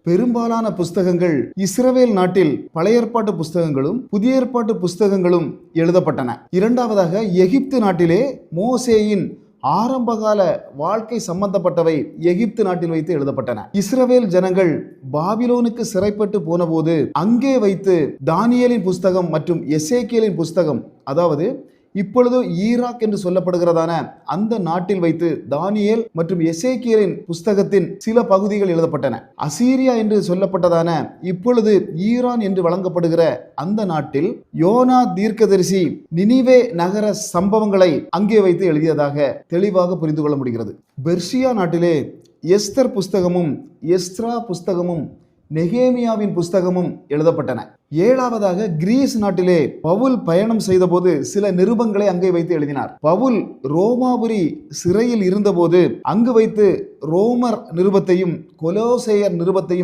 பெரும்பாலான புஸ்தகங்கள் இஸ்ரவேல் நாட்டில் பழைய ஏற்பாட்டு புஸ்தகங்களும் புதிய ஏற்பாட்டு புஸ்தகங்களும் எழுதப்பட்டன. இரண்டாவதாக, எகிப்து நாட்டிலே மோசேயின் ஆரம்பகால வாழ்க்கை சம்பந்தப்பட்டவை எகிப்து நாட்டில் வைத்து எழுதப்பட்டன. இஸ்ரவேல் ஜனங்கள் பாபிலோனுக்கு சிறைப்பட்டு போனபோது அங்கே வைத்து தானியேலின் புஸ்தகம் மற்றும் எசேக்கியேலின் புஸ்தகம், அதாவது இப்பொழுது ஈராக் என்று சொல்லப்படுகிறதான அந்த நாட்டில் வைத்து தானியேல் மற்றும் எசேக்கியேலின் புஸ்தகத்தின் சில பகுதிகள் எழுதப்பட்டன. அசீரியா என்று சொல்லப்பட்டதான இப்பொழுது ஈரான் என்று வழங்கப்படுகிற அந்த நாட்டில் யோனா தீர்க்கதரிசி நினிவே நகர சம்பவங்களை அங்கே வைத்து எழுதியதாக தெளிவாக புரிந்து கொள்ள முடிகிறது. பெர்சியா நாட்டிலே எஸ்தர் புஸ்தகமும் எஸ்ரா புஸ்தகமும் நெகேமியாவின் புஸ்தகமும் எழுதப்பட்டன. ஏழாவதாக, கிரீஸ் நாட்டிலே பவுல் பயணம் செய்த போது சில நிருபங்களை அங்கே வைத்து எழுதினார். பவுல் ரோமாபுரி சிறையில் இருந்தபோது அங்கு வைத்து ரோமர் நிருபத்தையும் கொலோசேயர் நிருபத்தையும்